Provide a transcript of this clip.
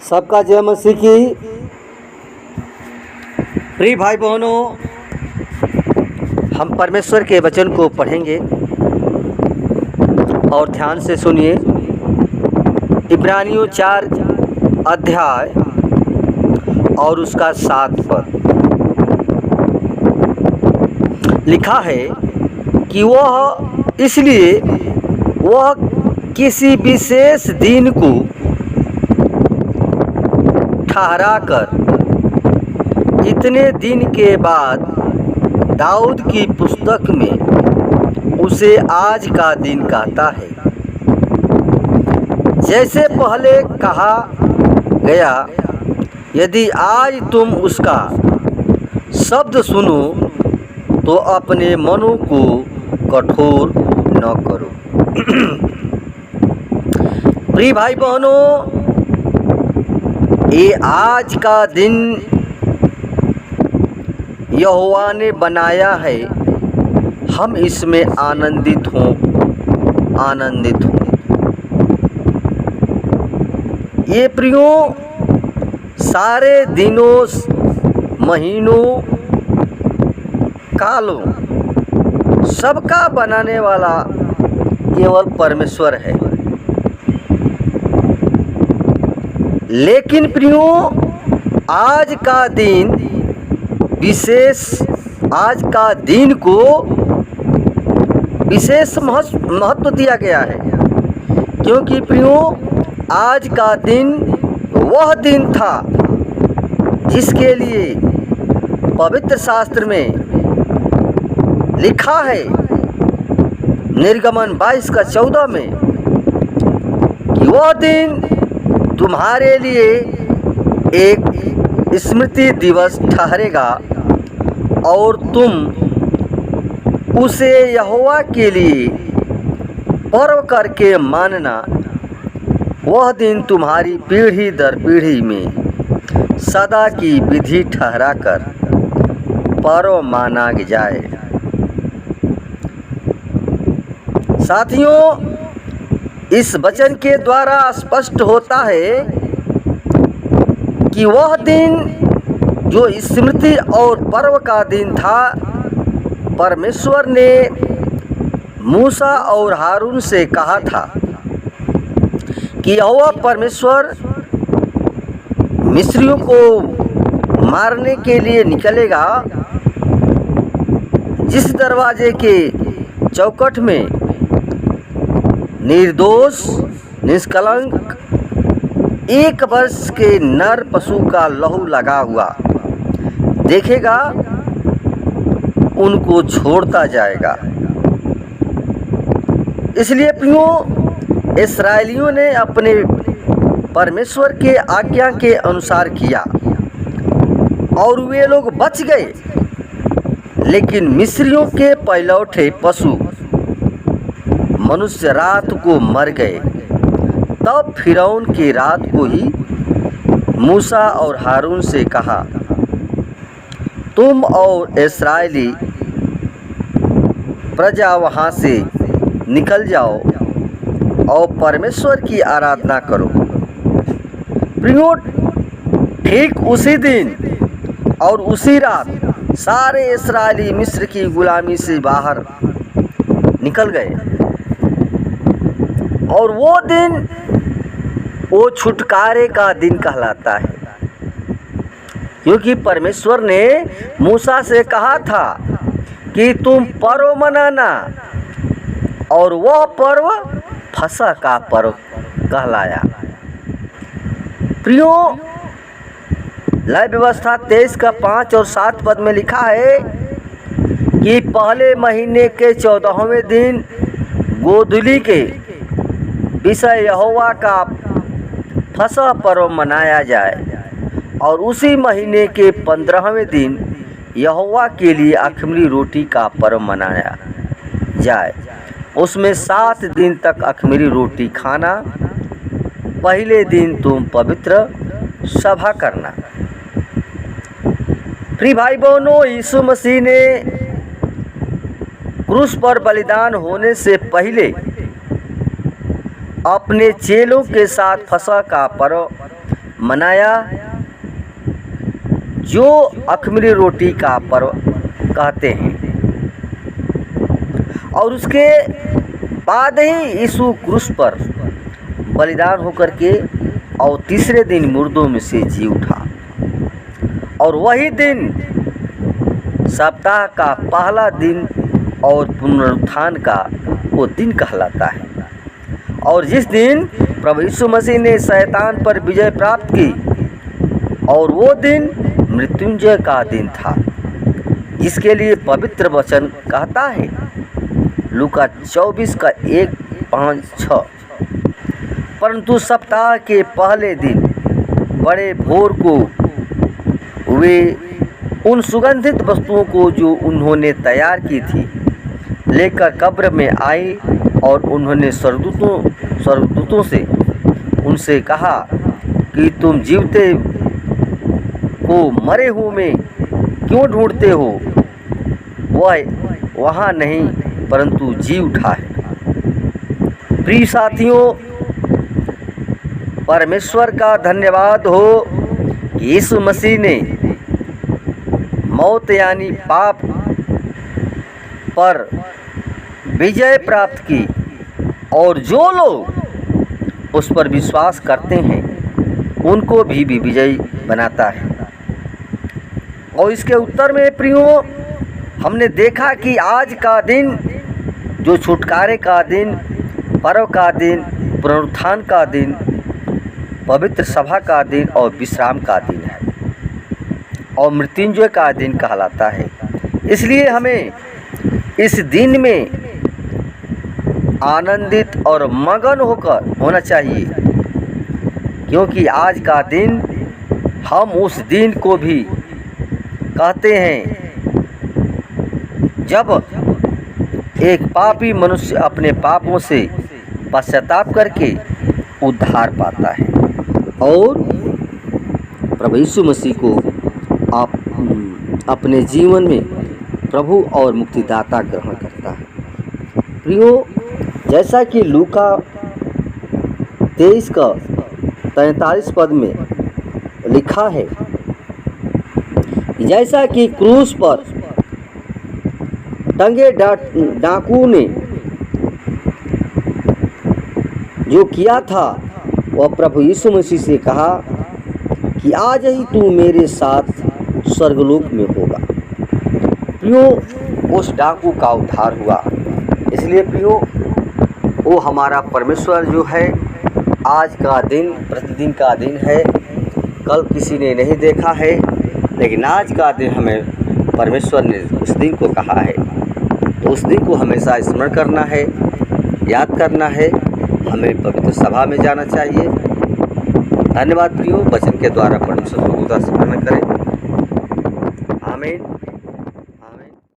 सबका जय मसीह की। प्रिय भाई बहनों, हम परमेश्वर के वचन को पढ़ेंगे और ध्यान से सुनिए। इब्रानियों 4 अध्याय और उसका 7 पद लिखा है कि वह किसी विशेष दिन को ठहरा कर इतने दिन के बाद दाऊद की पुस्तक में उसे आज का दिन कहता है। जैसे पहले कहा गया, यदि आज तुम उसका शब्द सुनो तो अपने मनों को कठोर न करो। प्रिय भाई बहनों, ये आज का दिन यहोवा ने बनाया है, हम इसमें आनंदित हों। ये प्रियो, सारे दिनों, महीनों, कालों सबका बनाने वाला केवल परमेश्वर है। लेकिन प्रियो, आज का दिन विशेष, आज का दिन को विशेष महत्व दिया गया है, क्योंकि प्रियो, आज का दिन वह दिन था जिसके लिए पवित्र शास्त्र में लिखा है, निर्गमन 22:14 में, कि वह दिन तुम्हारे लिए एक स्मृति दिवस ठहरेगा और तुम उसे यहोवा के लिए पर्व करके मानना। वह दिन तुम्हारी पीढ़ी दर पीढ़ी में सदा की विधि ठहरा कर पर्व माना जाए। साथियों, इस वचन के द्वारा स्पष्ट होता है कि वह दिन जो स्मृति और पर्व का दिन था, परमेश्वर ने मूसा और हारून से कहा था कि यहोवा परमेश्वर मिस्रियों को मारने के लिए निकलेगा। जिस दरवाजे के चौखट में निर्दोष, निष्कलंक 1 वर्ष के नर पशु का लहू लगा हुआ देखेगा, उनको छोड़ता जाएगा। इसलिए प्रियो, इस्राएलियों ने अपने परमेश्वर के आज्ञा के अनुसार किया और वे लोग बच गए। लेकिन मिस्रियों के पहलौठे पशु मनुष्य रात को मर गए। तब फिरौन की रात को ही मूसा और हारून से कहा, तुम और इस्राएली प्रजा वहाँ से निकल जाओ और परमेश्वर की आराधना करो। प्रियो, ठीक उसी दिन और उसी रात सारे इस्राएली मिस्र की गुलामी से बाहर निकल गए। और वो दिन वो छुटकारे का दिन कहलाता है, क्योंकि परमेश्वर ने मूसा से कहा था कि तुम पर्व मनाना, और वह पर्व फसह का पर्व कहलाया। प्रियो, लय व्यवस्था 23:5 और 7 पद में लिखा है कि पहले महीने के 14वें दिन गोधूली के विषय यहोवा का फसह पर्व मनाया जाए, और उसी महीने के 15वें दिन यहोवा के लिए अख़मीरी रोटी का पर्व मनाया जाए। उसमें 7 दिन तक अख़मीरी रोटी खाना। पहले दिन तुम पवित्र सभा करना। प्रिय भाई बहनों, यीशु मसीह ने क्रूस पर बलिदान होने से पहले अपने चेलों के साथ फसह का पर्व मनाया, जो अख़मीरी रोटी का पर्व कहते हैं। और उसके बाद ही यीशु क्रूस पर बलिदान होकर के और तीसरे दिन मुर्दों में से जी उठा। और वही दिन सप्ताह का पहला दिन और पुनरुत्थान का वो दिन कहलाता है। और जिस दिन प्रभु यीशु मसीह ने शैतान पर विजय प्राप्त की, और वो दिन मृत्युंजय का दिन था, जिसके लिए पवित्र वचन कहता है लूका 24 का 1, 5, 6। परंतु सप्ताह के पहले दिन बड़े भोर को वे उन सुगंधित वस्तुओं को जो उन्होंने तैयार की थी लेकर कब्र में आए, और उन्होंने स्वर्गदूतों से उनसे कहा कि तुम जीवते को मरे हुए में क्यों ढूंढते हो? वह वहाँ नहीं परंतु जी उठा है। प्रिय साथियों, परमेश्वर का धन्यवाद हो कि यीशु मसीह ने मौत यानी पाप पर विजय प्राप्त की, और जो लोग उस पर विश्वास करते हैं उनको भी विजयी बनाता है। और इसके उत्तर में प्रियो हमने देखा कि आज का दिन जो छुटकारे का दिन, पर्व का दिन, पुनरुत्थान का दिन, पवित्र सभा का दिन और विश्राम का दिन है, और मृत्युंजय का दिन कहलाता है। इसलिए हमें इस दिन में आनंदित और मगन होकर होना चाहिए, क्योंकि आज का दिन हम उस दिन को भी कहते हैं जब एक पापी मनुष्य अपने पापों से पश्चाताप करके उद्धार पाता है और प्रभु यीशु मसीह को आप अपने जीवन में प्रभु और मुक्तिदाता ग्रहण करता है। प्रियो, जैसा कि लूका 23 का 43 पद में लिखा है, जैसा कि क्रूस पर टंगे डाकू ने जो किया था, वह प्रभु यीशु मसीह से कहा कि आज ही तू मेरे साथ स्वर्गलोक में होगा। प्रियो, उस डाकू का उद्धार हुआ। इसलिए प्रियो, वो हमारा परमेश्वर जो है, आज का दिन प्रतिदिन का दिन है। कल किसी ने नहीं देखा है, लेकिन आज का दिन हमें परमेश्वर ने उस दिन को कहा है, तो उस दिन को हमेशा स्मरण करना है, याद करना है। हमें पवित्र सभा में जाना चाहिए। धन्यवाद प्रियो, वचन के द्वारा परमेश्वर को स्मरण करें। आमीन।